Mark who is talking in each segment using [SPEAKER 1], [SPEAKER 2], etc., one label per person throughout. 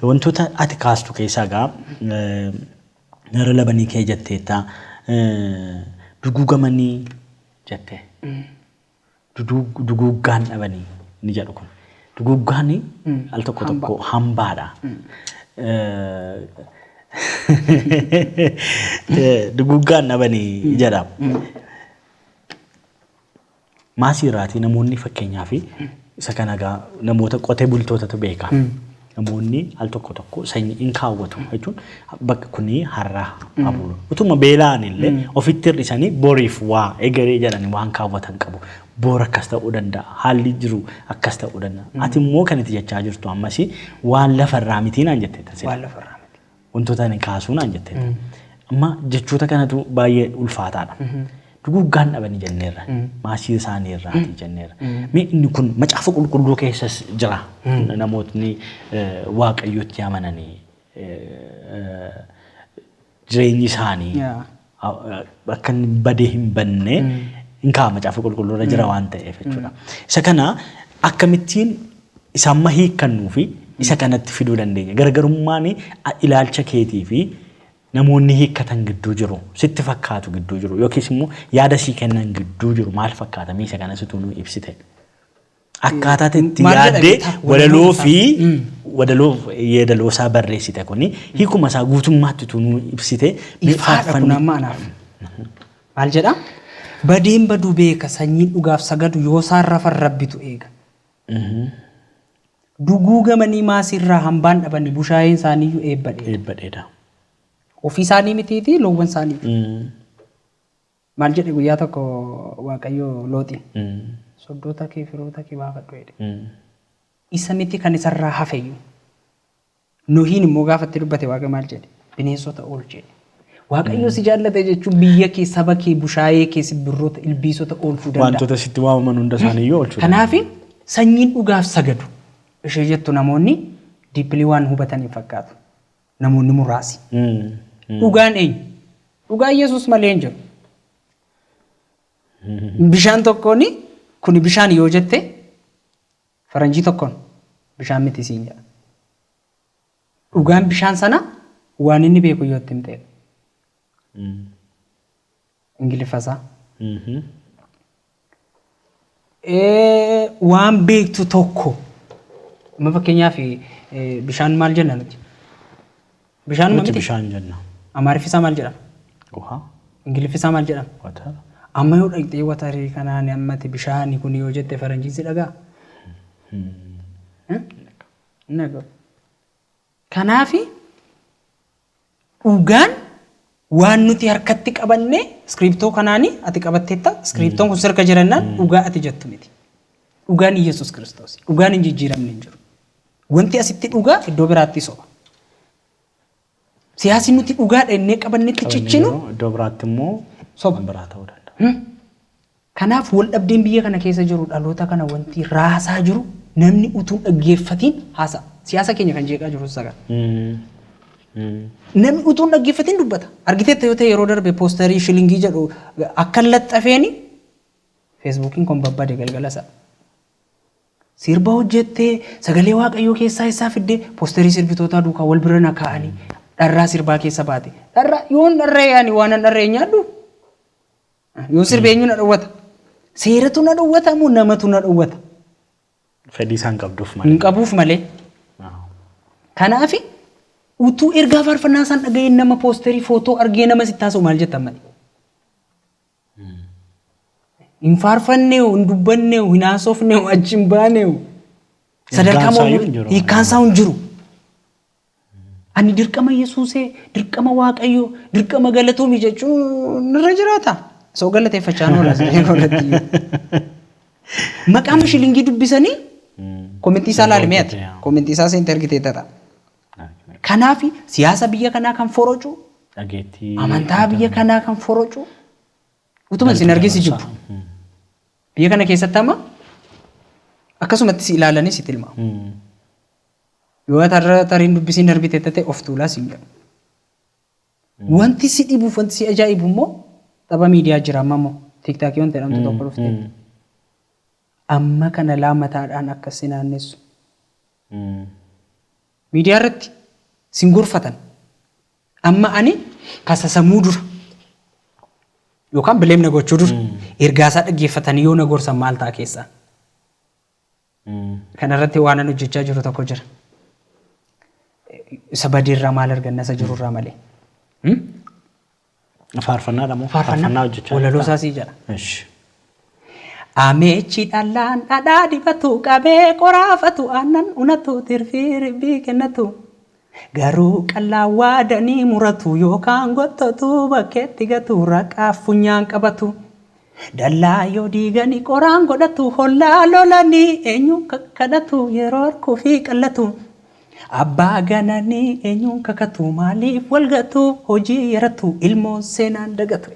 [SPEAKER 1] Wantoota ati kaastu keessaa gaa nara labanii kee jetteetta duguugamanii jette. Duguuggaan dhabanii ni jedhu kun. Duguuggaan al tokko tokko hambaadha. Duguuggaan dhabanii jedhama. Maasii irraatii namoonni fakkeenyaa fi isa kana gaa namoota qotee bultootatu beeka. Namoonni al tokko tokko sanyii in kaawwatu jechuun bakka kuni har'a abulu. Utuma beelaan illee ofitti hir'isanii boriif waa egeree jedhanii waan kaawwatan qabu. Boora akkas ta'uu danda'a. Haalli jiru akkas ta'uu danda'a. Ati immoo kan itti jechaa jirtu ammas waan lafarraa miti naan jettee.
[SPEAKER 2] Waan lafarraa miti.
[SPEAKER 1] Wantoota inni kaasuu naan jettee. Amma jechoota kanatu baay'ee ulfaataadha. Duguuggaan dhabanii jenneerra. Maasii isaanii irraati jenneerra. Mee inni kun macaafa qulqulluu keessas jira. Namootni waaqayyotti amananii jireenyi isaanii akka badee hin banne hin kaa'ama macaafa qulqulluu irra jira waan ta'eef jechuudha. Isa kana akkamittiin isaan hiikkannuu fi isa kanatti fiduu dandeenya. Garaagarummaan ilaalcha keetii fi namoonni hiikkatan gidduu jiru sitti fakkaatu gidduu jiru yookiis immoo yaada sii kennan gidduu jiru maal fakkaata isa kana situ nu ibsite akkaataa itti yaaddee wadaloo fi wadaloo yeedaloo isaa barreessite kuni hiikuma isaa guutummaatti tu nu ibsite
[SPEAKER 2] bifaafannaa maal jedha badeen baduu beeka sanyiin dhugaaf sagadu yoo isaan rafan rabbitu eega duguugamanii maasirraa hambaan dhabanii bushaayeen isaaniiyyuu eebbadheedha. Ofii isaanii mitiiti loowwan isaanii. Maal jedhe guyyaa tokko waaqayyo looxiin. Soddoota kee firoota kee baafadhu jedhe. Isa miti kan isarraa hafeeyyu. Nuhiin immoo gaafatti dubbate waaqa maal jedhe bineensota oolche. Waaqayyo si jaallate jechuun biyya kee saba kee bushaayee kee simbirroota ilbiisota oolchuu danda'a.
[SPEAKER 1] Wantoota sitti waamaman hunda isaanii yoo oolchuu
[SPEAKER 2] danda'a. Kanaaf sanyiin dhugaaf sagadu. Ishee jettu namoonni diippilii waan hubatanii fakkaatu. Namoonni muraasi. Dhugaan eenyu? Dhugaan Yesuus malee hin jiru. Bishaan tokkoon kuni bishaan yoo jette faranjii tokkoon bishaan miti siin jedha. Dhugaan bishaan sana waan inni beeku yoo itti himte. Ingiliffasaa. Waan beektu tokko. Amma fakkeenyaaf bishaan maal jenna nuti? Bishaan miti
[SPEAKER 1] bishaan jenna.
[SPEAKER 2] Amaariffisa maal jedhama?
[SPEAKER 1] Uhaa.
[SPEAKER 2] Ingiliffisa maal jedhama?
[SPEAKER 1] Water.
[SPEAKER 2] Amma yoo dhaqxee watarii kanaan ammati bishaani kun yoo jette faranjiin si dhagaa? Nagaa. Kanaafi dhugaan waan nuti harkatti qabanne iskiriptoo kanaani ati qabatteetta iskiriptoon kun sirka jirannaan dhugaa ati jettu miti. Dhugaan Yesuus Kiristoos. Dhugaan hin jijjiiramne hin jiru. Wanti asitti dhugaa iddoo biraatti soba. Siyaasni nuti dhugaadha innee qabannetti ciccinu
[SPEAKER 1] iddoo biraatti immoo
[SPEAKER 2] soba
[SPEAKER 1] biraa ta'uu danda'a.
[SPEAKER 2] Kanaaf wal dhabdeen biyya kana keessa jiru dhaloota kana wanti raasaa jiru namni utuu dhaggeeffatiin haasa. Siyaasa keenya kan jeeqaa jiru sagal. Namni utuu dhaggeeffatiin dubbata. Argiteetta yoo ta'e yeroo darbe poosterii shilingii jedhu akka laxxafeeni feesbuukiin kun babbade galgala isaa. Sirba hojjettee sagalee waaqayyoo keessaa isaa fiddee poosterii sirbitootaa duukaa wal bira nakaa'anii dharraa sirbaa keessa baate. Dharraa yoon dharree yaani waan an dharree nyaadhu. Yoo sirbi eenyu na dhowwata. Seeratu na dhowwata moo namatu na dhowwata.
[SPEAKER 1] Fedhii isaan qabduuf malee.
[SPEAKER 2] Hin qabuuf malee. Kanaaf utuu ergaa faarfannaa isaan dhaga'een nama poosterii footoo argee nama sitti taasisu maal jettan malee. Hin faarfanneewu, hin dubbanneewu, hin haasofneewu, achi hin baaneewu. Sadarkaa hiikkaansaa hin jiru. Ani dirqama Yesuusee, dirqama Waaqayyoo, dirqama galatoomii jechuun irra jiraata. Soo galateeffachaa noolas godhatti. Maqaa shilingii dubbisanii komentii isaa laalimee ati. Komentii isaa seente argitee tata. Kanaaf siyaasa biyya kanaa kan forocu, amantaa biyya kanaa kan forocu. Utuma isin argisi jibbu. Biyya kana keessatti amma akkasumatti si ilaalanii si tilma. Yoo tariin dubbisiin darbite ta'e of tuulaa siin jedhu. Wanti si dhibuuf wanti si ajaa'ibu immoo tapha miidiyaa jira amma immoo tiiktaakii wanti jedhamtu tokko dhufte. Amma kana laamataadhaan akkasii naannessu. miidiyaa irratti singurfatan. Amma ani kasasamuu dura yookaan bileemna gochuu dura ergaasaa dhaggeeffatanii yoo na gorsan maal ta'a keessaa. Kanarratti waan an hojjechaa jiru tokko jira. Isa badiirraa maal arganna isa jirurraa malee.
[SPEAKER 1] Faarfannaa dhamoo faarfannaa hojjechaa
[SPEAKER 2] walaloo isaa sii jedha. Ameechi dhallaan dhadhaa dibatu qabee qoraafatu aannan unatu tirfii ribbii kennatu. Garuu qal'aa waadanii muratu yookaan gottatu bakkeetti gatu raqaaf funyaan qabatu. Dallaa yoo diiganii qoraan godhatu hollaa lolanii eenyuun kadhatu yeroo harkuu fi qallatu. Abbaa gananii eenyuun kakatu maaliif walgatu hojii yaratu ilmoon seenaan dagatu.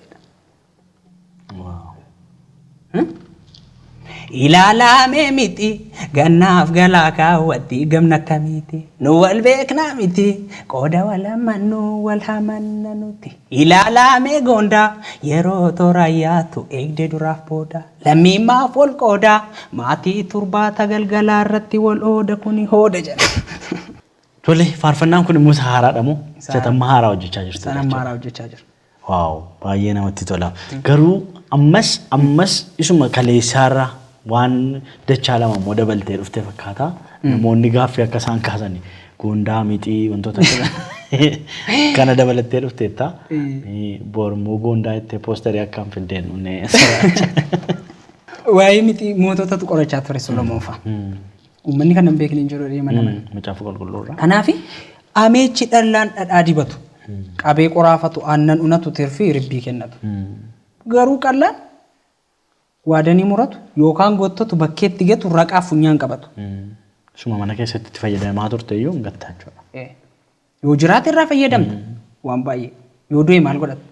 [SPEAKER 2] Ilaalamee miti gannaaf galaa kaawwatti gamna akkamiiti nu wal beeknaa miti qooda wal hamannu wal hamanna nuti. Ilaalamee gondaa yeroo toora yaatu eegdee duraaf booda lammiimmaaf wal qooda maatii turbaata galgalaa irratti wal ooda kuni hooda jedha.
[SPEAKER 1] Tole faarfannaan kun immoo haaraadha moo satamma haaraa hojjechaa jirtu?
[SPEAKER 2] Satamma haaraa hojjechaa jira.
[SPEAKER 1] Waaw baay'ee namatti tola. Garuu ammas isuma kaleessaarraa waan dachaa lama moo dabaltee dhufte fakkaata. Namoonni gaaffii akka isaan kaasanii gondaa mixii wantoota kana dabalattee dhufteetta. Bormoo gondaa itti poosterii akkam fildeen unne.
[SPEAKER 2] Waa'ee mixii moototatu qorachaa ture Solomoon fa'a. Uummanni kan hin beekne hin jiru deema nama.
[SPEAKER 1] Macaafa qulqulluurraa.
[SPEAKER 2] Kanaaf ameechi dhallaan dhadhaa dibatu qabee qoraafatu aannan unatu tirfii ribbii kennatu. Garuu qal'aan waadanii muratu yookaan gottatu bakkeetti gatu raqaaf funyaan qabatu.
[SPEAKER 1] Suma mana keessatti itti fayyadamaa turte iyyuu hin gattaa jechuudha.
[SPEAKER 2] Yoo jiraate irraa fayyadamta waan baay'ee yoo du'e maal godhatu?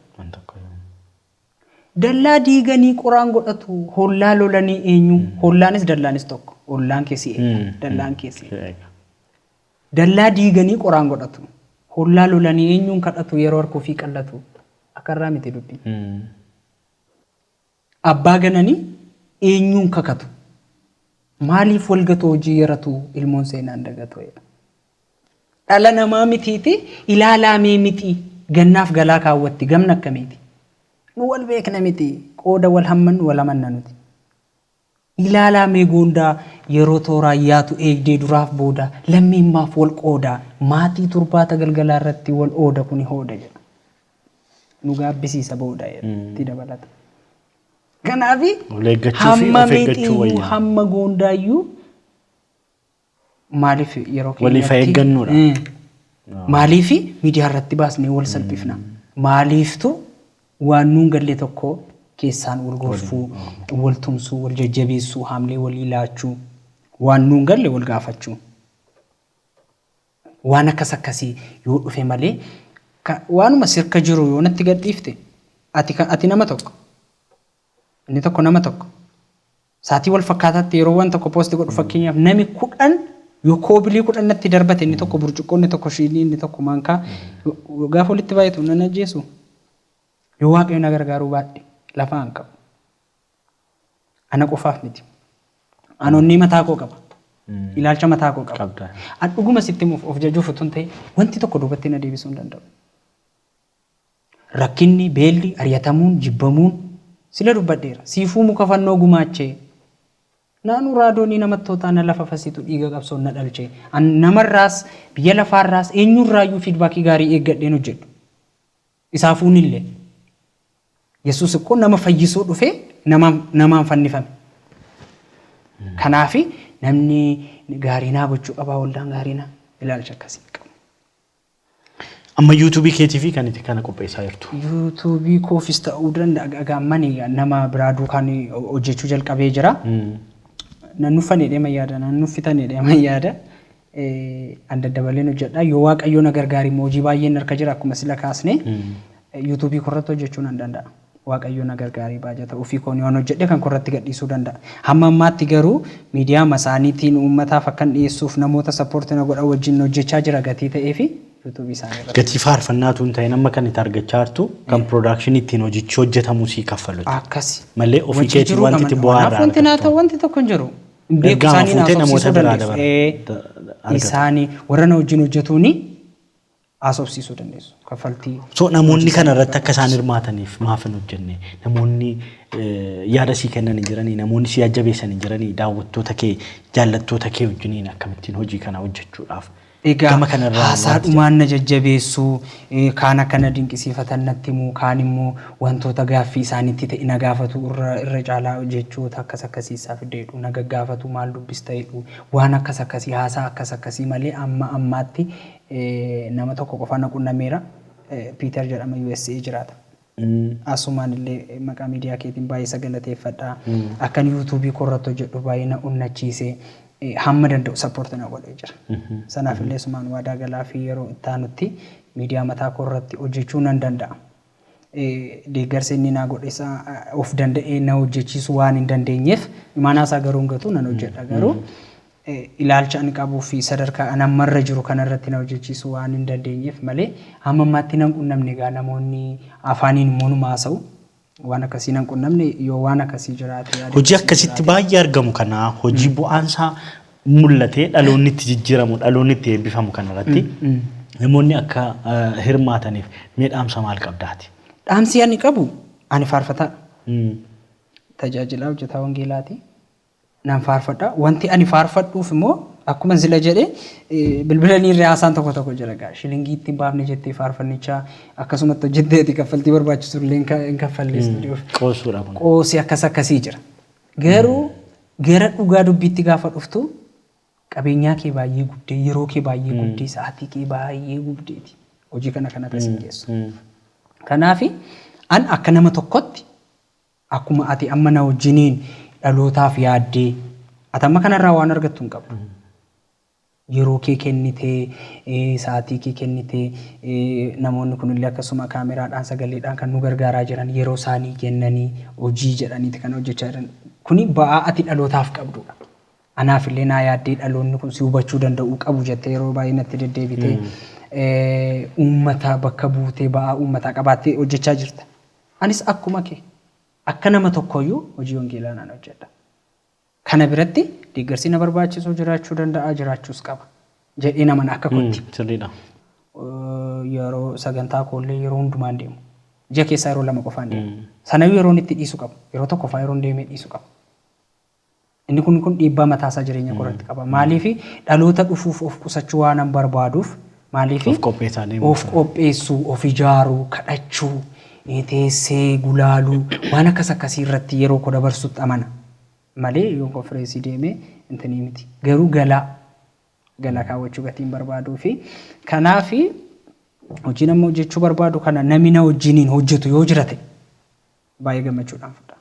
[SPEAKER 2] Dallaa diiganii qoraan godhatu hollaa lolanii eenyu hollaanis dallaanis tokko hollaan keessi eega dallaan keessi. Dallaa diiganii qoraan godhatu hollaa lolanii eenyuun kadhatu yeroo harkuu fi qallatu akkarraa miti dubbii. Abbaa gananii eenyuun kakatu maaliif walgatu hojii yaratu ilmoon seenaan dagatu. Dhala namaa mitiiti ilaalamee miti gannaaf galaa kaawwatti gamna akkamiiti. Nu wal beekna miti qooda wal hamman wal hamanna nuti. Ilaalamee gondaa yeroo toora yaatu eegdee duraaf booda lammiimmaaf wal qoodaa maatii turbaata galgalaa irratti wal ooda kuni hooda jedha. Nu gaabbisiisa booda itti dabalata. Kanaafi hamma miixii hamma gondaayyuu maaliif yeroo
[SPEAKER 1] waliif eeggannuudha.
[SPEAKER 2] Maaliif miidiyaa irratti baasnee wal salphifna. Maaliiftu waan nuun galle tokko keessaan wal gorfuu, wal tumsuu, wal jajjabeessuu, haamlee wal ilaachuu, waan nuun galle wal gaafachuu. Waan akkas akkasii yoo dhufe malee waanuma sirka jiru yoo natti gadhiifte ati nama tokko inni tokko nama tokko saatii wal fakkaataatti yeroo waan tokko poosti godhu fakkeenyaaf nami 10 yoo koobilii 10 natti darbate inni tokko burcuqqoo inni tokko shiinii inni tokko maankaa gaafa walitti baay'atu nan ajjeesu yoo waaqayyo na gargaaruu baadhe lafaan qabu. Ana qofaaf miti. Anonni mataa koo qaba. Ilaalcha mataa koo qaba. An dhuguma sitti of jajuuf utun ta'e wanti tokko duubatti na deebisuu hin danda'u. Rakkinni beelli ari'atamuun jibbamuun sila dubbadheera. Siifuu muka fannoo gumaachee naannoo raadoonii namattoota na lafa fasiitu dhiiga qabsoon na dhalchee namarraas biyya lafaarraas eenyurraayyuu fiidbaakii gaarii eeggadheen hojjedhu. Isaafuun illee Yesuus ikkoo nama fayyisuu dhufee namaan fannifame. Kanaafi namni gaarii naa gochuu qabaa waldaan gaarii naa ilaalcha akkasii qabu.
[SPEAKER 1] Amma YouTube KTV kan itti kana qopheessaa jirtu.
[SPEAKER 2] YouTube koofis ta'uu danda'a gaammanii nama biraa duukaan hojjechuu jalqabee jira. Nannuffanii mayyaada nannuffitanii mayyaada. Anda dabaleen hojjedha yoo waaqayyo na gargaari hojii baay'een harka jira akkuma sila kaasne YouTube korratti hojjechuu nan danda'a. Waaqayyo na gargaarii baajata ofii koon yoo hojjedhe kan korratti gadhiisuu danda'a. Hamma ammaatti garuu miidiyaa masaaniitiin uummataaf akkan dhiyeessuuf namoota sappoortii na godha wajjin hojjechaa jira gatii ta'eefi YouTube isaanii irratti.
[SPEAKER 1] Gatii faarfannaatu hin ta'in amma kan itti argachaa jirtu kan piroodakshinii ittiin hojichi hojjetamu sii kaffalutti.
[SPEAKER 2] Akkasi.
[SPEAKER 1] Malee ofii keetiin wanti itti bu'aa irraa
[SPEAKER 2] wanti naa ta'u wanti tokko hin jiru. beeku isaanii naasofsiisuu dandeessu. Isaanii warra na wajjin hojjetuuni haasofsiisuu dandeessu. Kaffaltii.
[SPEAKER 1] So namoonni kana irratti akka isaan hirmaataniif maaf hin hojjenne? Namoonni yaada sii kennan hin jiranii, namoonni sii jajjabeessan hin jiranii, daawwattoota kee, jaallattoota kee wajjiniin akkamittiin hojii kana hojjechuudhaaf?
[SPEAKER 2] Egaa haasaadhumaan na jajjabeessuu, kaan akkana dinqisiifatan natti himuu, kaan immoo wantoota gaaffii isaaniitti ta'e na gaafatu irra caalaa jechoota akkas akkasiisaaf deedhu na gaggaafatu maal dubbista jedhu waan akkas akkasii haasaa akkas akkasii malee amma ammaatti nama tokko qofa na qunnameera. Piiter jedhama USA jiraata. Asumaan illee maqaa miidiyaa keetiin baay'ee sagalateeffadha. Akkan yuutuubii korratoo jedhu baay'ee na onnachiisee. Hamma danda'u sappoortii na godhee jira. Sanaaf illee sumaan waadaa galaa fi yeroo itti aanutti miidiyaa mataa korratti hojjechuu nan danda'a. Deeggarsa inni naa godhe of danda'ee na hojjechiisu waan hin dandeenyeef imaanaasaa garuu hin gatu nan hojjedha garuu ilaalcha ani qabuu fi sadarkaa ani ammarra jiru kanarratti na hojjechiisu waan hin dandeenyeef malee hamma ammaatti nan qunnamne egaa namoonni afaaniin immoo numa haasa'u. Waan akkasii nan qunnamne yoo waan akkasii jiraate
[SPEAKER 1] hojii akkasitti baay'ee argamu kana hojii bu'aansaa mul'atee dhaloonni itti jijjiiramu dhaloonni itti eebbifamu kanarratti namoonni akka hirmaataniif mee dhaamsa maal qabdaati?
[SPEAKER 2] Dhaamsi ani qabu ani faarfataa tajaajilaa hojjetaa wangeelaati nan faarfadha wanti ani faarfadhuuf immoo akkuma zila jedhe bilbilanii irraa haasaan tokko jira gaa shilingii ittiin baafne jettee faarfannichaa akkasumatti hojjetteeti kaffaltii barbaachisu illee hin kaffalleessu
[SPEAKER 1] qoosuudha kun
[SPEAKER 2] qoosii akkasii jira garuu gara dhugaa dubbiitti gaafa dhuftu qabeenyaa kee baay'ee guddee yeroo kee baay'ee guddee sa'aatii kee baay'ee guddeeti hojii kana akkasiin geessu kanaafi an akka nama tokkotti akkuma ati amma na wajjiniin dhalootaaf yaaddee atama kanarraa waan argattu hin qabdu. Yeroo kee kennitee sa'aatii kee kennitee namoonni kunillee akkasuma kaameraadhaan sagaleedhaan kan nu gargaaraa jiran yeroo isaanii kennanii hojii jedhaniiti kan hojjechaa jiran kuni ba'aa ati dhalootaaf qabdudha. Anaaf illee naa yaaddee dhaloonni kun si hubachuu danda'u qabu jettee yeroo baay'ee natti deddeebitee uummata bakka buutee ba'aa uummataa qabaattee hojjechaa jirta. Anis akkuma kee akka nama tokkoyyuu hojii wangeelaa naan hojjedha. Kana biratti deeggarsi na barbaachisu jiraachuu danda'a jiraachuus qaba. Jedhee naman akka kotti.
[SPEAKER 1] Sirriidha.
[SPEAKER 2] Yeroo sagantaa koollee yeroo hundumaan deemu. Ji'a keessaa yeroo lama qofaan deemu. Sanayyuu yeroon itti dhiisu qabu. Yeroo tokko fa'aa yeroon deemee dhiisu qabu. Inni kun dhiibbaa mataasaa jireenya koratti qaba. Maaliif dhaloota dhufuuf of qusachuu waan an barbaaduuf maaliif of qopheessuu, of ijaaruu, kadhachuu, teessee gulaaluu waan akkas akkasii irratti yeroo koo dabarsutti amana. Malee yoo konfereensii deemee intanii miti. Garuu galaa kaawwachuu gatiin barbaaduu fi kanaaf hojii nama hojjechuu barbaadu kana namni na wajjiniin hojjetu yoo jirate baay'ee gammachuudhaan fudha.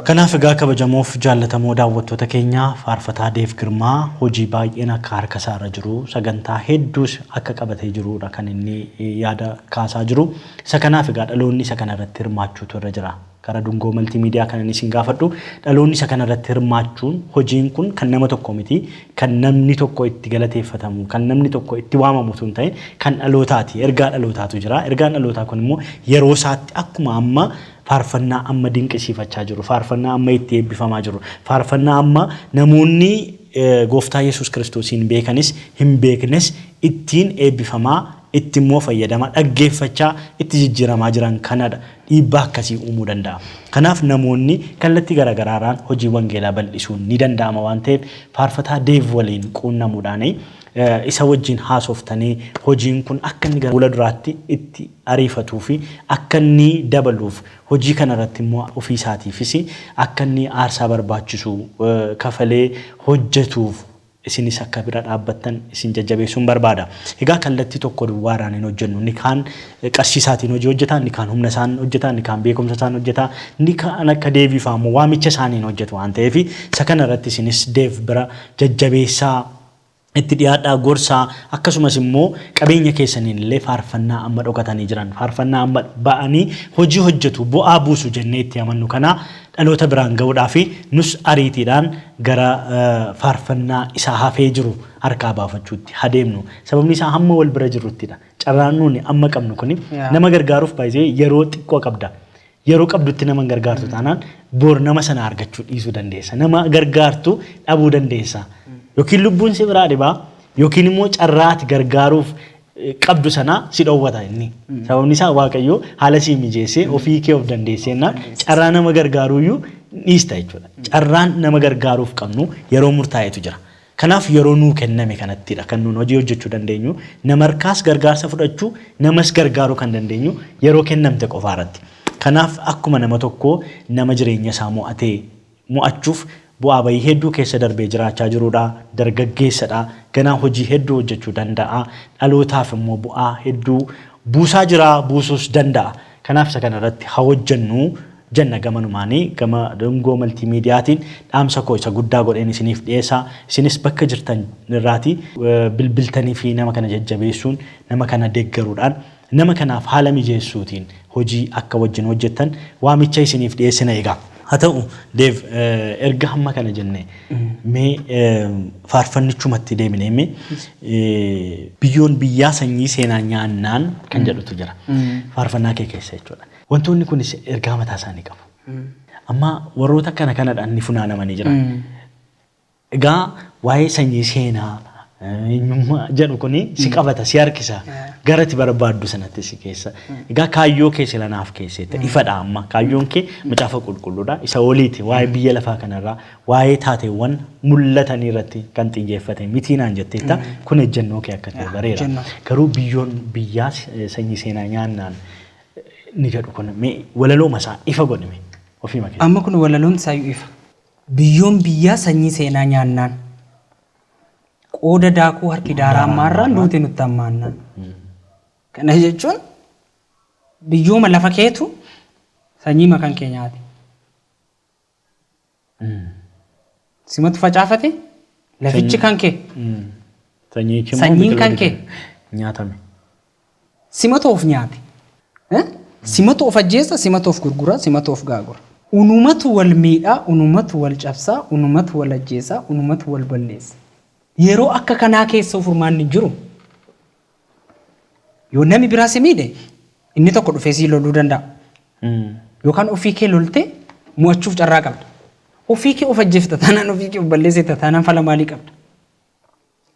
[SPEAKER 1] Kanaaf egaa kabajamoof jaallatamoo daawwattoota keenya faarfataa Deef Girmaa hojii baay'een akka harka isaarra jiru sagantaa hedduus akka qabatee jirudha kan inni yaada kaasaa jiru. Isa kanaaf egaa dhaloonni isa kanarratti hirmaachuutu irra jira. Kara dungoo multimedia kan isin gaafadhu dhaloonni isa kanarratti hirmaachuun hojiin kun kan nama tokko miti kan namni tokko itti galateeffatamu kan namni tokko itti waamamu tun ta'e kan dhalootaati ergaa dhalootaatu jira ergaan dhalootaa kun immoo yeroo isaatti akkuma amma faarfannaa amma dinqisiifachaa jiru faarfannaa amma itti eebbifamaa jiru faarfannaa amma namoonni gooftaa Yesuus Kiristoosiin beekanis hin beeknes ittiin eebbifamaa itti immoo fayyadama dhaggeeffachaa itti jijjiiramaa jiran kanadha dhiibbaa akkasii uumuu danda'a. Kanaaf namoonni kallattii garaagaraaraan hojii wangeelaa bal'isuun ni danda'ama waan ta'eef faarfataa Deef waliin quunnamuudhaan isa wajjin haasoftanii hojiin kun akka inni gara fuula duraatti itti ariifatuu fi akka inni dabaluuf hojii kanarratti immoo ofii isaatiifis akka inni aarsaa barbaachisu kafalee hojjetuuf isinis akka bira dhaabbattan isin jajjabeessuun barbaada. Egaa kallattii tokko duwwaaraan hin hojjennu ni kaan qarshii isaatiin hojii hojjetaa ni kaan humna isaan hojjetaa ni kaan beekumsa isaan hojjetaa ni kaan akka deebifamu waamicha isaaniin hojjetu waan ta'eef isa kanarratti isinis Deef bira jajjabeessaa itti dhiyaadhaa gorsaa akkasumas immoo qabeenya keessaniin illee faarfannaa amma dhokatanii jiran faarfannaa amma ba'anii hojii hojjetu bu'aa buusu jennee itti amannu kana dhaloota biraan ga'uudhaa fi nus ariitiidhaan gara faarfannaa isaa hafee jiru harkaa baafachuutti hadeemnu sababni isaa hamma wal bira jirruttidha carraan nuuni amma qabnu kuni nama gargaaruuf baay'ee yeroo xiqqoo qabda yeroo qabdutti nama gargaartu taanaan bor nama sana argachuu dhiisuu dandeessa. Nama gargaartu dhabuu dandeessa. Yookiin lubbuun si biraa dhibaa yookiin immoo carraati gargaaruuf qabdu sana si dhowwata inni. Sababni isaa Waaqayyo haala si mijeessee ofii kee of dandeesseenaan carraa nama gargaaruuyyuu dhiista jechuudha. Carraan nama gargaaruuf qabnu yeroo murtaa'etu jira. Kanaaf yeroo nuu kenname kanattidha kan nuun hojii hojjechuu dandeenyu. Nama harkaas gargaarsa fudhachuu namas gargaaruu kan dandeenyu yeroo kennamte qofaarratti. Kanaaf akkuma nama tokko nama jireenya isaa mo'achuuf bu'aa bayii hedduu keessa darbee jiraachaa jirudha. Dargaggeessadha. Ganaa hojii hedduu hojjechuu danda'a. Dhalootaaf immoo bu'aa hedduu buusaa jira, buusuus danda'a. Kanaaf isa kanarratti haa hojjennu jenna gamanumaanii gama dungoo maltiimiidiyaatiin dhaamsa koo isa guddaa godheen isiniif dhiyeessa. Isinis bakka jirtan irraati bilbiltanii fi nama kana jajjabeessuun nama kana deeggaruudhaan nama kanaaf haala mijeessuutiin hojii akka wajjin hojjettan waamicha isiniif dhiyeessina egaa. Haa ta'u Deev erga hamma kana jenne mee faarfannichumatti deemnee biyyoon biyyaa sanyii seenaa nyaannaan kan jedhutu jira. Faarfannaa kee keessa jechuudha. Wantoonni kunis ergaa mataa isaanii qabu. Amma warroota kanadhaan ni funaanamanii jiran. Egaa waa'ee sanyii seenaa eenyummaa jedhu kuni si qabata si harkisa garati barbaaddu sanatti si keessa. Egaa kaayyoo kee silanaaf keesseetta ifadha amma kaayyoon kee macaafa qulqulluudha isa oliiti waa'ee biyya lafaa kanarraa waa'ee taateewwan mul'atanii irratti kan xiyyeeffate mitiinaan jetteetta kun ejjennoo kee akka ta'e bareera. Garuu biyyoon biyyaa sanyii seenaa nyaannaan ni jedhu kun walaloo masaa ifa godhame ofii makee.
[SPEAKER 2] Amma kun walaloon isaayyuu ifa. Biyyoon biyyaa sanyii seenaa nyaannaan. Qooda daakuu harki daaraa marraan duuti nutti ammaannaan. Kana jechuun biyyooma lafa keetu sanyii makan keenyaati. Simatu facaafate lafichi kan kee. Sanyiin kan kee
[SPEAKER 1] nyaatame.
[SPEAKER 2] Simatu of nyaate. Simatu of ajjeessa, simatu of gurgura, simatu of gaagura. Unumatu wal miidhaa, unumatu wal cabsaa, unumatu wal ajjeessaa, unumatu wal balleessa. Yeroo akka kanaa keessa furmaanni jiru yoo namni biraa si miidhe inni tokko dhufee si loluu danda'a. Yookaan ofii kee lolte mo'achuuf carraa qabda. Ofii kee of ajjeefta taanaan ofii kee of balleessita taanaan fala maalii qabda?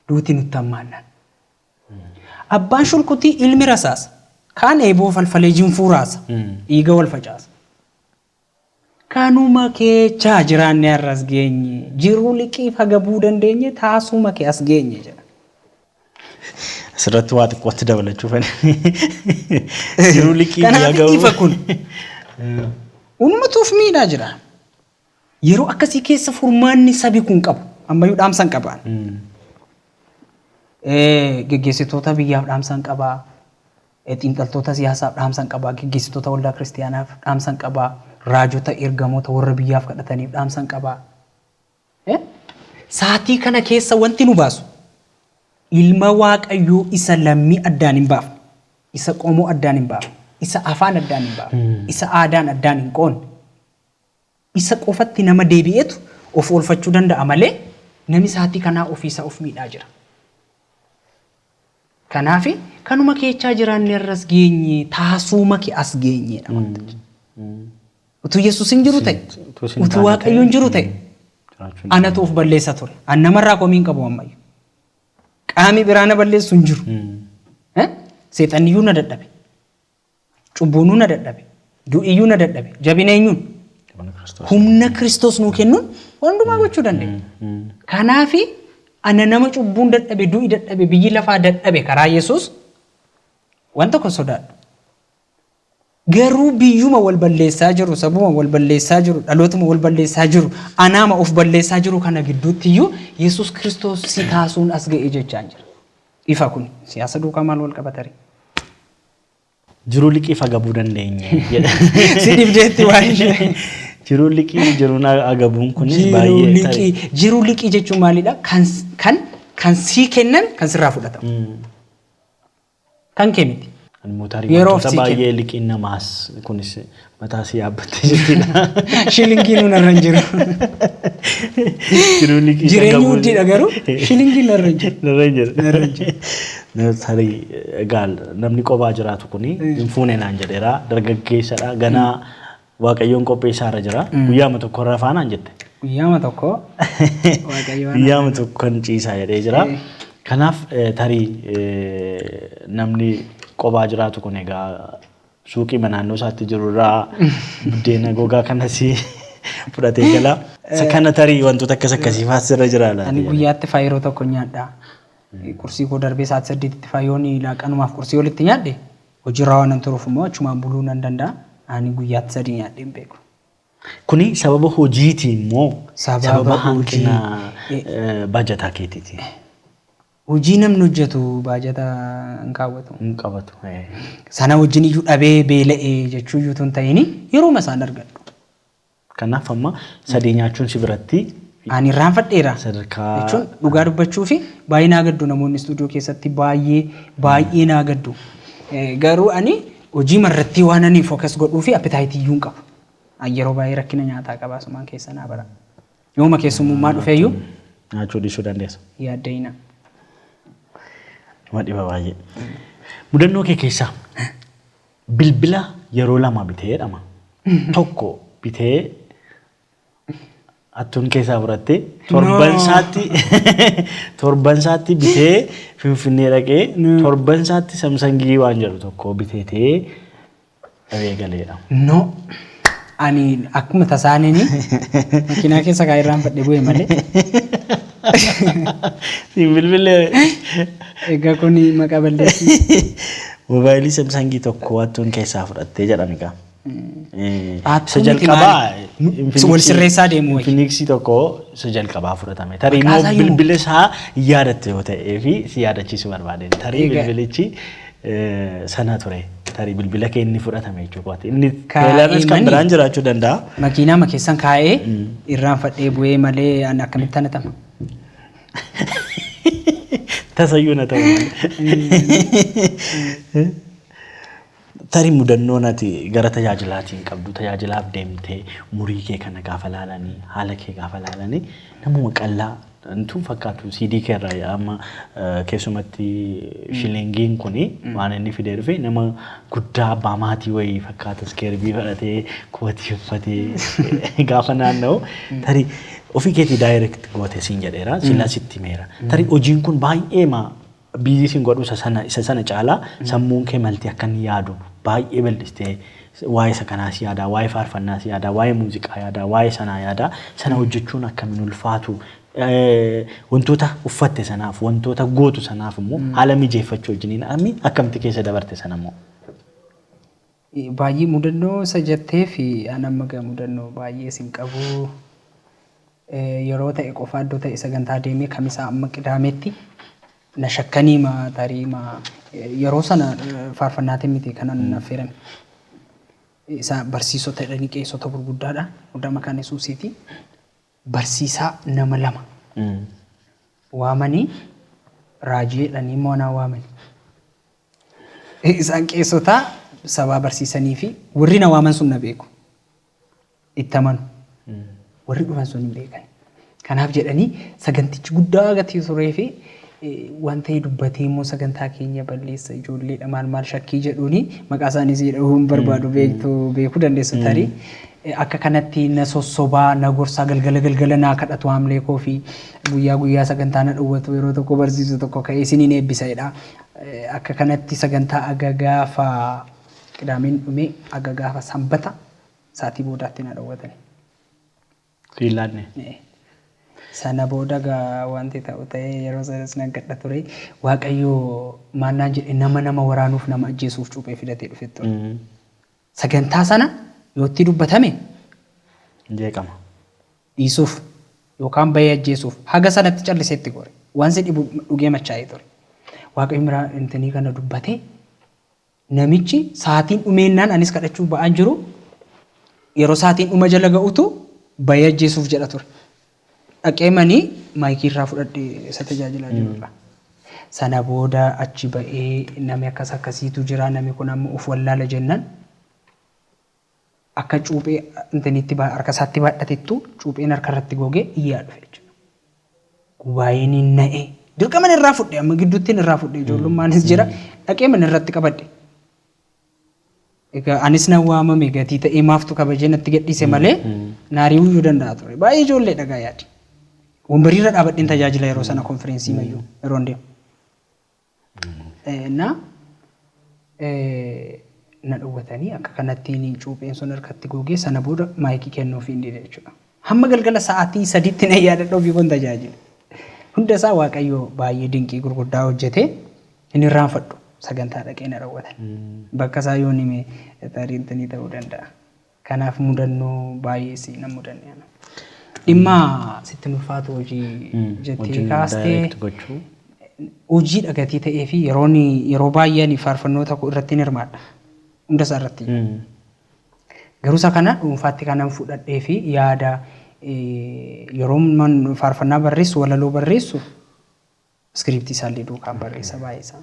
[SPEAKER 2] Duuti nutti ammaannaan. Abbaan shulkutii ilmi rasaasa. Kaan eeboo falfalee jinfuu raasa. Dhiiga wal facaasa. Kanuma keechaa jiraanne har'as geenye jiruu liqiif hagabuu dandeenye taasuma kee as geenye jedha.
[SPEAKER 1] Asirratti waa xiqqootti dabalachuuf jiruu liqiif hagabuu.
[SPEAKER 2] Kanaaf ifa kun uumatuuf miidhaa jira. Yeroo akkasii keessa furmaanni sabi kun qabu ammayyuu dhaamsan qabaan. Geggeessitoota biyyaaf dhaamsan qabaa. Xiinxaltoota siyaasaaf dhaamsan qabaa. Geggeessitoota waldaa kiristaanaaf dhaamsan qabaa. Raajota ergamoota warra biyyaaf kadhataniif dhaamsan qabaa. Saatii kana keessa wanti nu baasu ilma Waaqayyoo isa lammii addaan hin baafne, isa qomoo addaan hin baafne, isa afaan addaan hin baafne, isa aadaan addaan hin qoonne, isa qofatti nama deebi'etu of oolfachuu danda'a malee namni saatii kanaa ofiisa of miidhaa jira. Kanaaf kanuma keechaa jiraanne irras geenye taasuma kee as geenyedha wantichi. Utuu Yesuus hin jiru ta'e, utuu Waaqayyo hin jiru ta'e, anatu of balleessa ture. An namarraa komiin qabu ammayyu. Qaami biraa na balleessu hin jiru. Seexanniyyuu na dadhabe. Cubbuunuu na dadhabe. Du'iyyuu na dadhabe. Jabina eenyuun? Humna Kiristoos nuu kennuun hundumaa gochuu dandeenya. Kanaafi ana nama cubbuun dadhabe, du'i dadhabe, biyyi lafaa dadhabe karaa Yesuus waan tokko sodaadhu. Garuu biyyuma wal balleessaa jiru, sabuma wal balleessaa jiru, dhalootuma wal balleessaa jiru, anaama of balleessaa jiru kana gidduutti iyyuu Yesuus Kiristoos si taasuun as ga'ee jechaa jira. Ifa kun siyaasa duukaa maal wal qabatari?
[SPEAKER 1] Jiruu liqiif agabuu dandeenya jedha.
[SPEAKER 2] Si dibdeetti waan ishee.
[SPEAKER 1] Jiruu liqii jiruun agabuun kunis baay'ee tarii.
[SPEAKER 2] Jiruu liqii jechuun maalidha? Kan sii kennan kan sirraa fudhatamu. Kan kee miti.
[SPEAKER 1] Yeroo baay'ee liqiin namaas kunis mataa si yaabbattee jirtudha.
[SPEAKER 2] Shilingiin narra hin jiru. Jireenyi guddiidha garuu shilingiin narra hin jiru.
[SPEAKER 1] Narra hin jiru. Tarii egaa namni qophaa jiraatu kuni hin fuune naan jedheera dargaggeessadha ganaa Waaqayyoon qopheessaa irra jira. Guyyaama tokko irra faanaan jette.
[SPEAKER 2] Guyyaama tokko waaqayyoon.
[SPEAKER 1] Guyyaama tokkoon ciisaa jedhee jira. Kanaaf tarii namni qophaa jiraatu kun egaa suuqii naannoo isaatti jiru irraa buddeena gogaa kanas fudhatee gala. Kana tarii wantoota akkasii faasirra jira laata.
[SPEAKER 2] Ani guyyaatti faayiroo tokko nyaadha. Kursii koo darbee sa'aatii 8tti faayoon laaqanumaaf kursii walitti nyaadhe hojiirraa waan turuuf immoo achumaan buluu nan danda'a. Ani guyyaatti 3 nyaadhee hin beeku.
[SPEAKER 1] Kuni sababa hojiitiin moo sababa hanqina baajataa keetiiti?
[SPEAKER 2] Hojii namni hojjetu baajata hin kaawwatu.
[SPEAKER 1] Hin qabatu.
[SPEAKER 2] Sana wajjin iyyuu dhabee beela'ee jechuu iyyuu tun ta'ini yerooma isaan argadhu.
[SPEAKER 1] Kanaaf amma 3 nyaachuun si biratti
[SPEAKER 2] ani irraanfadheera.
[SPEAKER 1] Sadarkaa
[SPEAKER 2] jechuun dhugaa dubbachuu fi baay'ee naa gaddu namoonni istuudiyoo keessatti baay'ee naa gaddu. Garuu ani hojii marratti waan ani fookas godhuu fi appetaayitii iyyuu hin qabu. Yeroo baay'ee rakkina nyaataa qaba sumaan keessa naa bara. Yooma keessummaa dhufeeyyuu
[SPEAKER 1] nyaachuu dhiisuu dandeessa.
[SPEAKER 2] Yaaddayina.
[SPEAKER 1] Nama dhiba baay'ee. Mudannoo kee keessaa bilbila yeroo 2 bitee jedhama. Tokko bitee attuun keessaa fudhattee torban isaatti bitee Finfinnee dhaqee torban isaatti Samsangii waan jedhu tokko biteetee dhabee galeedha.
[SPEAKER 2] No. Ani akkuma tasaanini makiinaa keessa kaayirraan fadhee bu'e malee.
[SPEAKER 1] Bilbilee.
[SPEAKER 2] Egaa kuni maqaa balleessi.
[SPEAKER 1] Moobaayilii Samsangii tokko attuun keessaa fudhattee jedhamiga.
[SPEAKER 2] Isa jalqabaa wal sirreessaa deemu wayi.
[SPEAKER 1] Infinixii tokko isa jalqabaa fudhatame. Tarii immoo bilbila isaa yaadatte yoo ta'ee fi si yaadachiisuu barbaade. Tarii bilbilichi sana ture. Tarii bilbila kee inni fudhatame jechuudha. Inni teelaanas kan biraan jiraachuu danda'a.
[SPEAKER 2] Makiinaa keessan kaa'ee irraan fadhee bu'ee malee ani akkamitti anatama.
[SPEAKER 1] Tasayyuu na ta'u. Tarii mudannoo ati gara tajaajilaatiin qabdu tajaajilaaf deemtee umurii kee kana gaafa laalanii haala kee gaafa laalanii namuma qallaa Antuun fakkaatu CD keerraa amma keessumatti shilingiin kuni waan inni fidee dhufe nama guddaa abbaa maatii wayii fakkaata skeerbii fudhatee kootii uffatee gaafa naanna'u tarii ofii keetii daayireekt goote siin jedheera sila sitti meera tarii hojiin kun baay'ee biizii siin godhu isa sana caalaa sammuun kee maltii akka inni yaadu baay'ee bal'istee waa'ee isa kanaas yaada waa'ee faarfannaas yaada waa'ee muuziqaa yaada waa'ee sanaa yaada sana hojjechuun akkamiin ulfaatu wantoota uffatte sanaaf wantoota gootu sanaaf immoo haala mijeeffachuu wajjiniin ami akkamitti keessa dabarte sana immoo
[SPEAKER 2] baay'ee mudannoo isa jettee fi anamma gaa mudannoo baay'ee sin qabu yeroo ta'e qofa iddoo ta'e sagantaa deemee kamisaa amma qidaametti na shakkanii tarii yeroo sana faarfannaatiin miti kanan affeerame isa barsiisota jedhanii qeessota gurguddaadha hundama kan Yesuusiiti. Barsiisaa nama 2 waamanii raajii jedhanii immoo na waamanii isaan qeessota sabaa barsiisanii fi warri na waaman sun na beeku itti amanu warri dhufan sun hin beekan kanaaf jedhanii sagantichi guddaa gatii turee fi wanta dubbatee immoo sagantaa keenya balleessa ijoolleedha maal shakkii jedhuuni maqaa isaaniis jedhuun barbaadu beekuu dandeessu tarii. Akka kanatti na sossobaa na gorsaa galgala naa kadhatu haamlee koo fi guyyaa sagantaa na dhowwatu yeroo tokko barsiisu tokko ka'ee isiniin eebbisaidha. Akka kanatti sagantaa agagaafa qidaameen dhume agagaafa sanbata saatii boodaatti na dhowwatani.
[SPEAKER 1] Fiilaanne.
[SPEAKER 2] Sana booda wanti ta'u ta'ee yeroo sanas na gadha ture Waaqayyoo maannaan jedhe nama waraanuuf nama ajjeesuuf cuuphee fidatee dhufe ture. Sagantaa sana yootti dubbatame
[SPEAKER 1] jeeqama
[SPEAKER 2] dhiisuuf yookaan bayee ajjeesuuf haga sanatti calliseetti gore waan si dhibu dhugee machaa'ee ture Waaqayyo miraa intanii kana dubbate namichi saatiin dhumeennaan anis kadhachuu ba'aan jiru yeroo saatiin dhuma jala ga'utu bayee ajjeesuuf jedha ture dhaqee manii maayikii irraa fudhadhee isa tajaajilaa jirudha. Sana booda achi ba'ee namni akkasiitu jira namni kun amma of wallaala jennaan akka cuuphee intanitti harka isaatti baadhatettu cuupheen harka irratti gogee iyyaa dhufe jechuudha. Gubaayeen hin na'e dirqama irraa fudhe amma gidduutti irraa fudhe ijoollummaanis jira dhaqee mana irratti qabadhe. Egaa anis na waamame gatii ta'ee maaftu kabajee natti gadhiise malee naarii uyyuu danda'a ture. Baay'ee ijoollee dhagaa yaadi. Wambariirra dhaabadheen tajaajila yeroo sana konfereensii mayyuu yeroo deemu. Na dhowwatanii akka kanatti cuupheen sun harkatti googee sana booda maayikii kennuuf hin dide jechuudha. Hamma galgala sa'aatii 3tti na yaadadhuu fi kun tajaajila. Hunda isaa Waaqayyo baay'ee dinqii gurguddaa hojjetee hin irraanfadhu sagantaa dhaqee na dhowwatan. Bakka isaa yoo nime tariintanii ta'uu danda'a. Kanaaf mudannoo baay'ee si na mudanne. Dhimma sitti ulfaatu hojii jettee kaastee hojii dhagatii ta'ee fi yeroo baay'ee faarfannoota irratti ni hirmaadha. Hunda isaa irratti. Garuu isa kana dhuunfaatti kanan fudhadhee fi yaada yeroo faarfannaa barreessu walaloo barreessu iskiriiptii isaallee duukaan barreessa baay'ee isaa.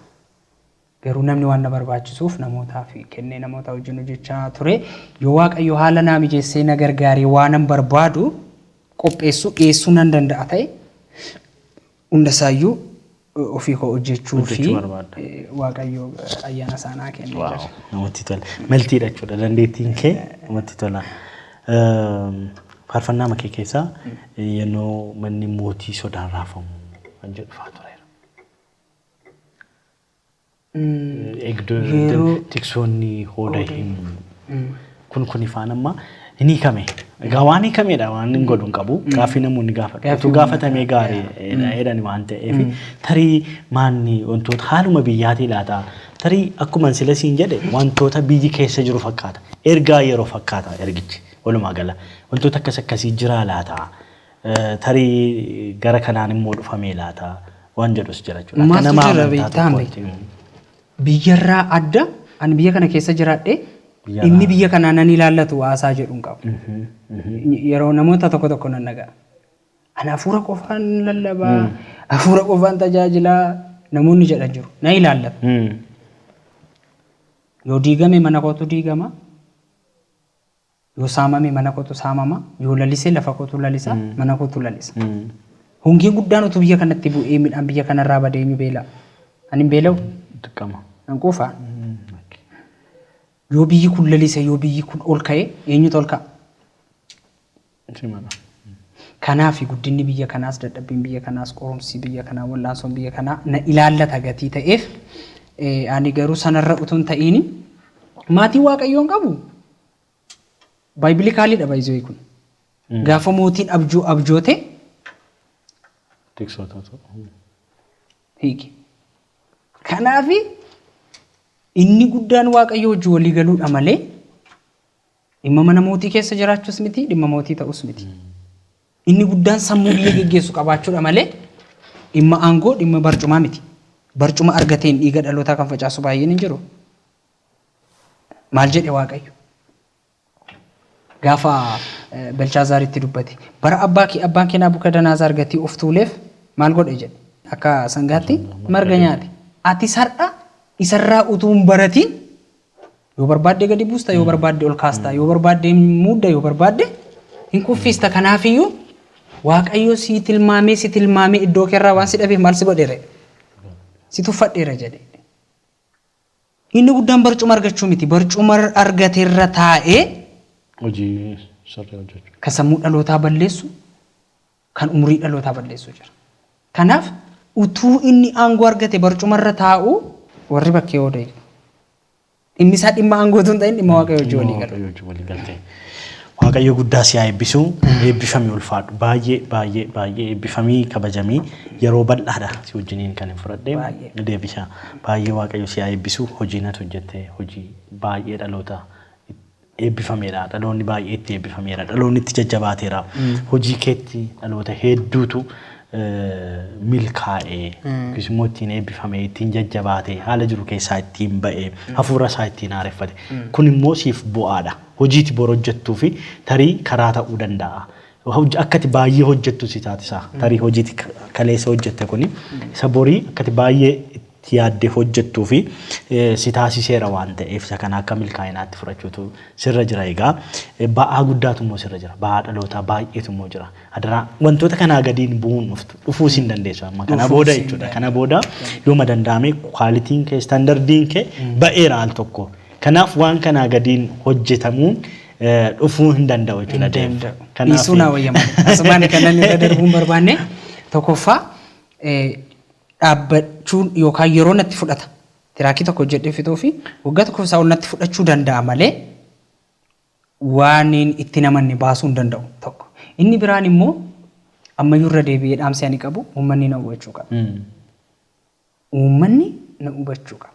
[SPEAKER 2] Garuu namni waan na barbaachisuuf namootaaf kennee namoota wajjin hojjechaa ture. Yoo Waaqayyo haala naa mijeessee na gargaaree waanan barbaadu qopheessuu dhiyeessuu nan danda'a ta'e hunda isaayyuu ofii koo hojjechuu fi Waaqayyo ayyaana isaanaa kennee jira.
[SPEAKER 1] Namatti tola. Maltiidha jechuudha. Dandeettiin kee namatti tola. Faarfannaa makee keessaa yeroo manni mootii sodaan raafamu kan jedhu fa'aa tureera. Eegduu tiksoonni hooda himu. Kun ifaan amma hin hiikame. Egaa waan hiikameedha waan hin godhu hin qabu. Gaaffii namoonni gaafatu. Gaafatamee gaariidha jedhani waan ta'eef tarii maanni wantoota haaluma biyyaatii laata. Tarii akkuma sila siin jedhe wantoota biyyi keessa jiru fakkaata. Ergaa yeroo fakkaata ergichi. Walumaa gala wantoota akkasii jiraa laata. Tarii gara kanaan immoo dhufamee laata. Waan jedhus jira jechuudha.
[SPEAKER 2] Akka nama amantaa biyyarraa adda ani biyya kana keessa jiraadhe inni biyya kanaa nan ilaallatu haasaa jedhuun qabu. Yeroo namoota tokko nan dhaga'a. Ani hafuura qofaan lallabaa, hafuura qofaan tajaajilaa namoonni jedhan jiru. Na ilaallatu. Yoo diigame mana kootu diigama. Yoo saamame mana kootu saamama. Yoo lalisee lafa kootu lalisa. Mana kootu lalisa. Hongeen guddaan utuu biyya kanatti bu'ee midhaan biyya kanarraa badee eenyu beela. Ani hin beela'u.
[SPEAKER 1] Dirqama.
[SPEAKER 2] Nan quufaa. Yoo biyyi kun lalise yoo biyyi kun ol ka'e eenyutu ol ka'a. Kanaaf guddinni biyya kanaas dadhabbiin biyya kanaas qorumsi biyya kanaa wallaansoon biyya kanaa na ilaallata gatii ta'eef ani garuu sanarra utuu hin ta'iin maatii Waaqayyoon qabu. Baayibilikaaliidha baay'isee kun. Gaafa mootiin abjoote hiiki. Kanaaf inni guddaan Waaqayyo wajjin walii galuudha malee dhimma mana mootii keessa jiraachuus miti dhimma mootii ta'us miti. Inni guddaan sammuu biyya geggeessu qabaachuudha malee dhimma aangoo dhimma barcumaa miti. Barcuma argateen dhiiga dhalootaa kan facaasu baay'een hin jiru. Maal jedhe Waaqayyo? Gaafa Belshaazaaritti dubbate bara abbaan kee Nabukadnezar gatii of tuuleef maal godhe jedhe akka sangaatti marga nyaate. Ati sar'a isarraa utuu hin baratiin yoo barbaadde gadi buusta yoo barbaadde ol kaasta yoo barbaadde muudda yoo barbaadde hin kuffista. Kanaafiyyuu Waaqayyo si tilmaamee iddoo keerraa waan si dhabeef maal si godheere si tuffadheera jedhe. Inni guddaan barcuma argachuu miti barcuma argateerra taa'ee
[SPEAKER 1] hojii sirrii hojjechuu
[SPEAKER 2] kan sammuu dhalootaa balleessu kan umurii dhalootaa balleessu jira. Kanaaf utuu inni aangoo argate barcumarra taa'u warri bakkee oodee. Dhimmi isaa dhimma aangootu hin ta'in dhimma Waaqayyo wajjin walii galte. Waaqayyo guddaa si haa eebbisu eebbifamii ulfaadhu baay'ee eebbifamii kabajamii yeroo bal'aadha si wajjiniin kan hin fudhadhee deebisa baay'ee Waaqayyo si haa eebbisu hojiin ati hojjette hojii baay'ee dhaloota eebbifameera dhaloonni baay'ee itti eebbifameera dhaloonni itti jajjabaateera hojii keetti dhaloota hedduutu milkaa'ee akkasumas ittiin eebbifamee ittiin jajjabaatee haala jiru keessaa ittiin ba'ee hafuura isaa ittiin haareffate kun immoo siif bu'aadha hojiiti bor hojjettuu fi tarii karaa ta'uu danda'a. Akkati baay'ee hojjettu si taatisa tarii hojiiti kaleessa hojjette kuni isa borii akkati baay'ee itti yaaddee hojjettuu fi si taasiseera waan ta'eef isa kana akka milkaa'inaatti fudhachuutu sirra jira. Egaa ba'aa guddaatu immoo sirra jira ba'aa dhalootaa baay'eetu immoo jira adaraa wantoota kanaa gadiin bu'uun dhufuu siin dandeessu amma kana booda jechuudha. Kana booda yooma danda'ame kwaalitiin kee istaandardiin kee ba'eera al tokko
[SPEAKER 1] Kanaaf waan kanaa gadiin hojjetamuun dhufuu hin danda'u jechuudha deemu.
[SPEAKER 2] Kanaaf isuuna wayyamu. Asumaan kanan irra darbuun barbaanne tokkoffaa dhaabbachuun yookaan yeroo natti fudhata. Tiraakii tokko hojjedhee fixuu fi waggaa tokko isaa natti fudhachuu danda'a malee waan itti namanni baasuu hin danda'u tokko. Inni biraan immoo ammayyuu irra deebi'ee dhaamsi ani qabu uummanni na hubachuu qaba. Uummanni na hubachuu qaba.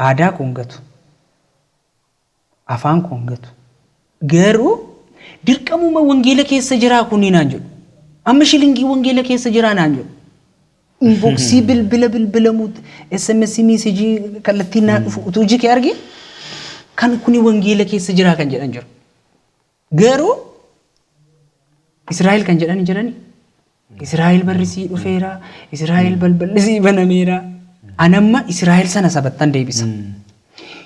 [SPEAKER 2] Aadaa koo hin gatu. Afaan koo hin gatu. Garuu dirqamuma wangeela keessa jiraa kunii naan jedhu. Amma shilingii wangeela keessa jiraa naan jedhu. Inboxii bilbila muut SMS messagii kallattiin naa dhufu utuu jikee argee kan kuni wangeela keessa jiraa kan jedhan jiru. Garuu Israa'el kan jedhan jirani. Israa'el barrisii dhufeera. Israa'el balballisii banameera. Anamma Israa'el sana sabattan deebisa.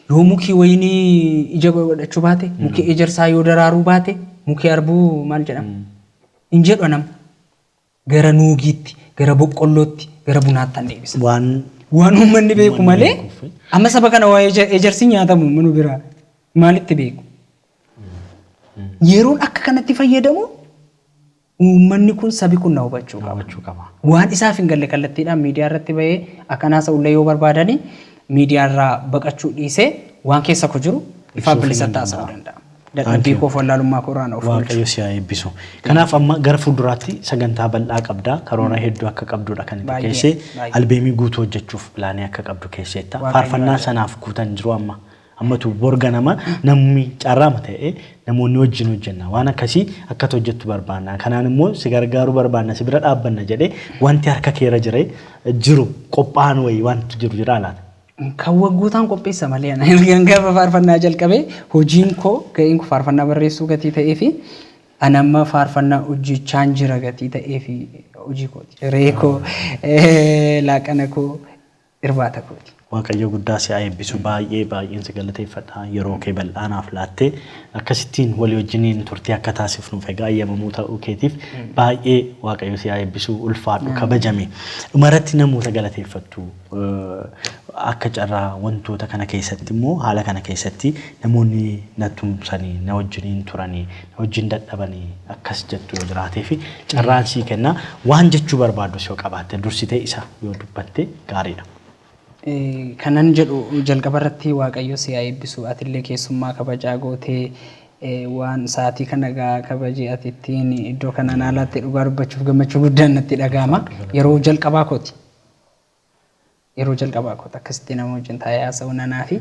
[SPEAKER 2] Yoo mukii wayinii ija godhachuu baate, mukii ejersaa yoo daraaruu baate, mukii arbuu maal jedhama? Hin jedhu anam. Gara nuugiitti, gara boqqollootti, gara bunaattan deebisa. Waan uummanni beeku malee amma saba kana waa ejersi nyaatamu manu biraa maalitti beeku? Yeroon akka kanatti fayyadamu uummanni kun sabi kun na hubachuu qaba. Waan isaaf hin galle kallattiidhaan miidiyaa irratti bahee akkanaasa ullee yoo barbaadani miidiyaa irraa baqachuu dhiisee waan keessa ku jiru ifa bilisa taasisuu danda'a. Dadhabbii koo wallaalummaa kooraan of
[SPEAKER 1] Waaqayyo si haa eebbisu. Kanaaf amma gara fuulduraatti sagantaa bal'aa qabdaa karoora hedduu akka qabdudha kan itti keessee albeemii guutuu hojjechuuf pilaanii akka qabdu keessetta. Faarfannaa sanaaf guutan jiru amma. Ammatu borga nama namni carraama ta'e namoonni wajjin hojjenna waan akkasii akkata hojjettu barbaanna kanaan immoo si gargaaruu barbaanna si bira dhaabbanna jedhee wanti harka keera jiru qophaan wayii wanti jiru jira laata.
[SPEAKER 2] Kan waggootaan qopheessa malee ana gaafa faarfannaa jalqabee hojiin koo ga'een koo faarfannaa barreessuu gatii ta'ee fi anamma faarfannaa hojjechaan jira gatii ta'ee fi hojii kooti. Reekoo laaqana koo irbaata kooti.
[SPEAKER 1] Waaqayyo guddaa si haa eebbisu baay'een si galateeffadha yeroo kee bal'aanaaf laattee akkasittiin walii wajjiniin turtii akka taasifnuuf egaa ayyamamuu ta'uu keetiif baay'ee Waaqayyo si haa eebbisu ulfaadhu kabajame dhumarratti namoota galateeffattu akka carraa wantoota kana keessatti immoo haala kana keessatti namoonni na tumsanii na wajjiniin turanii na wajjin dadhabanii akkas jettu yoo jiraatee fi carraan sii kenna waan jechuu barbaaddu yoo qabaatte dursitee isa yoo dubbatte gaariidha.
[SPEAKER 2] Kanan jedhu jalqaba irratti Waaqayyo si haa eebbisu atillee keessummaa kabajaa gootee waan sa'aatii kana kabajee ati ittiin iddoo kana naalaatti dhugaa dubbachuuf gammachuu guddaan natti dhaga'ama. Yeroo jalqabaa kooti akkasitti nama wajjin taa'ee haasa'uu nanaa fi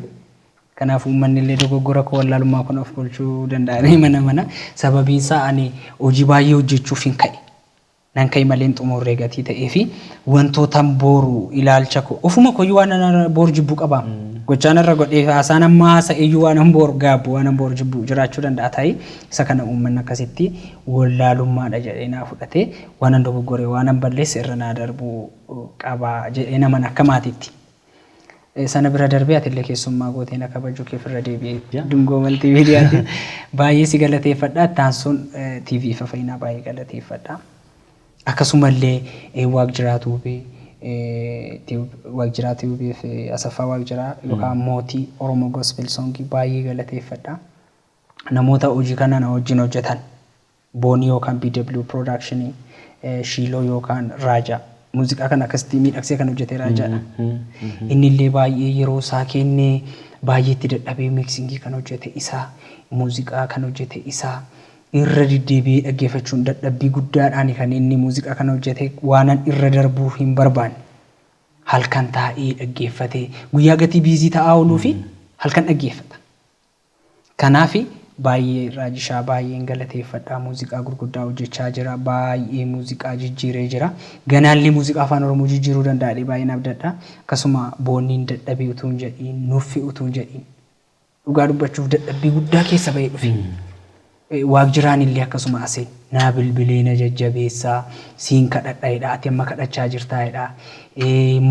[SPEAKER 2] kanaaf uummanni illee dogoggora koo wallaalummaa kun of bulchuu danda'anii mana sababiin isaa ani hojii baay'ee hojjechuuf hin ka'e. Nan kai maleen xumurree gatii ta'ee fi wantoota booru ilaalcha koo ofuma koyyuu waan boor jibbu qaba. Gochaan irra godhee haasaan amma haasa'eeyyuu waan boor gaabbu waan boor jibbu jiraachuu danda'a ta'ee isa kana uummanni akkasitti wallaalummaadha jedhee naa fudhatee waan dogoggoree waan balleesse irra naa darbuu qaba jedhee naman akka maatiitti. Sana bira darbee atillee keessummaa gootee na kabajuu keef irra deebi'ee dungoo maltiimiidiyaatti baay'ee si galateeffadha. Taansuun TV fayyinaa baay'ee galateeffadha. Akkasumallee waaq jiraatuu fi Asaffaa waaq jiraa yookaan mootii Oromoo Gospel Songii baay'ee galateeffadha. Namoota hojii kana na wajjin hojjetan Boonii yookaan BW Production Shiiloo yookaan Raajaa muuziqaa kana akkasitti miidhagsee kan hojjete Raajaadha. Inni illee baay'ee yeroo isaa kennee baay'eetti dadhabee miksingii kan hojjete isaa muuziqaa kan hojjete isaa. Irra deddeebi'ee dhaggeeffachuun dadhabbii guddaadhaan kan inni muuziqaa kana hojjete waanan irra darbuu hin barbaanne halkan taa'ee dhaggeeffatee guyyaa gatii biizii ta'aa ooluu fi halkan dhaggeeffata. Kanaaf baay'ee Raajishaa baay'een galateeffadha muuziqaa gurguddaa hojjechaa jira baay'ee muuziqaa jijjiiree jira ganaallee muuziqaa afaan Oromoo jijjiiruu danda'ee baay'een abdadha akkasuma boonniin dadhabee utuu hin jedhiin nuffi utuu hin jedhiin dhugaa dubbachuuf dadhabbii guddaa keessa bahee dhufe. Waaq jiraan illee akkasuma asee naa bilbilee na jajjabeessaa siin kadhadhaadha ati amma kadhachaa jirtaadha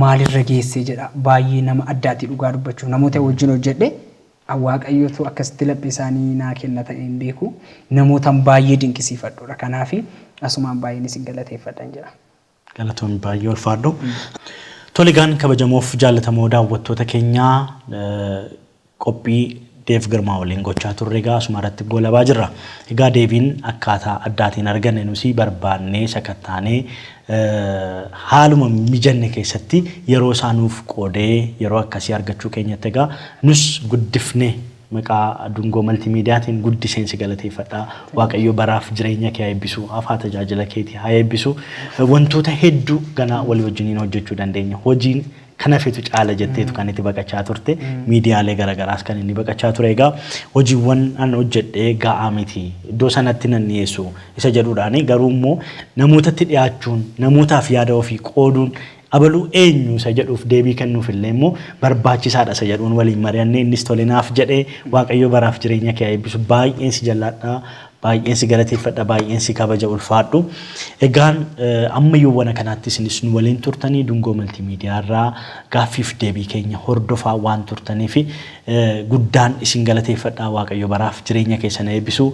[SPEAKER 2] maalirra geessee jedha baay'ee nama addaatti dhugaa dubbachuuf namoota wajjin hojjedhe Waaqayyootu akkasitti laphee isaanii naa kenna ta'een beeku namootaan baay'ee dinqisiifadhuudha kanaaf asumaan baay'een isin galateeffadhan jedha.
[SPEAKER 1] Galatoon baay'ee ulfaadhu. Toligaan kabajamoof jaallatamoo daawwattoota keenyaa qophii Deef Girmaa waliin gochaa turre egaa asumarratti goolabaa jirra. Egaa Deeviin akkaataa addaatiin arganne nusi barbaannee sakattaanee haaluma mijanne keessatti yeroo isaanuuf qoodee yeroo akkasii argachuu keenyatti egaa nus guddifne maqaa Dungoo Maltiimiidiyaatiin guddiseensi galateeffadhaa. Waaqayyo baraaf jireenya kee eebbisu, afaa tajaajila keetii haa eebbisu. Wantoota hedduu ganaa walii wajjiniin hojjechuu dandeenya. Hojiin kana fetu caala jetteetu kan itti baqachaa turte miidiyaalee garagaraas kan inni baqachaa ture egaa hojiiwwan an hojjedhee ga'aa miti iddoo sanatti nan dhiyeessu isa jedhuudhaani garuu immoo namootatti dhiyaachuun namootaaf yaada ofii qooduun abaluu eenyu isa jedhuuf deebii kennuuf illee immoo barbaachisaadha isa jedhuun waliin mari'annee innis tolinaaf jedhee Waaqayyo baraaf jireenya kee eebbisu baay'een si jalladhaa baay'een si galateeffadha baay'een si kabaja ulfaadhu egaan ammayyuu wana kanaatti isinis nu waliin turtanii Dungoo Maltiimiidiyaa irraa gaaffiif deebii keenya hordofaa waan turtaniif guddaan isin galateeffadha Waaqayyo baraaf jireenya keessan eebbisu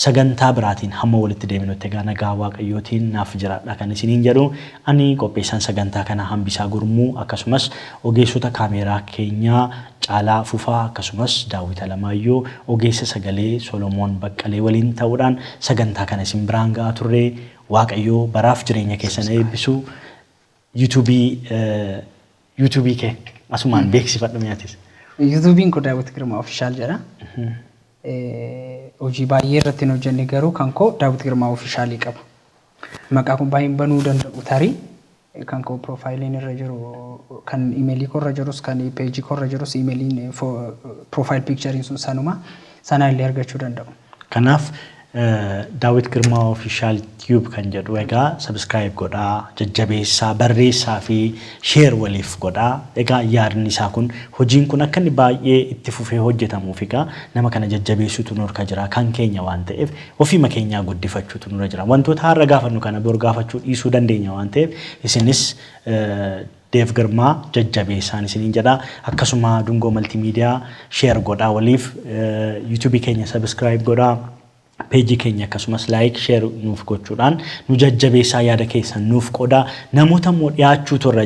[SPEAKER 1] sagantaa biraatiin hamma walitti deebinutti egaa nagaa Waaqayyootiin naaf jiraadha kan isiniin jedhu ani qopheessaan sagantaa kana Hambisaa Gurmuu akkasumas ogeessota kaameeraa keenyaa Caalaa Fufaa akkasumas Daawit Alamaayyoo ogeessa sagalee Solomoon Baqqalee waliin ta'uudhaan sagantaa kana isin biraan ga'aa turre Waaqayyo baraaf jireenya keessan eebbisu YouTube kee asumaan beeksifadhu mi'aatis.
[SPEAKER 2] YouTubein ko Daawit Girmaa Official jedha. Hojii baay'ee irratti hojjenne garuu kan koo Daawit Girmaa Official qaba. Maqaa kun baay'een banuu danda'u tarii kan koo profiiliin irra jiru kan emailii koo irra jirus kan page koo irra jirus emailiin profile picture sun sanuma sana illee argachuu danda'u.
[SPEAKER 1] Kanaaf Daawit Girmaa Official Tube kan jedhu egaa subscribe godhaa jajjabeessaa barreessaa fi share waliif godhaa egaa yaadni isaa kun hojiin kun akka inni baay'ee itti fufee hojjetamuuf egaa nama kana jajjabeessuutu nurka jira kan keenya waan ta'eef ofiima keenyaa guddifachuutu nurra jira wantoota har'a gaafannu kana bor gaafachuu dhiisuu dandeenya waan ta'eef isinis Deef Girmaa jajjabeessaan isiniin jedha akkasuma Dungoo Maltiimiidiyaa share godhaa waliif YouTube keenya subscribe godhaa page keenya akkasumas like share nuuf gochuudhaan nu jajjabeessaa yaada keessan nuuf qoodaa namoota immoo dhiyaachuu turra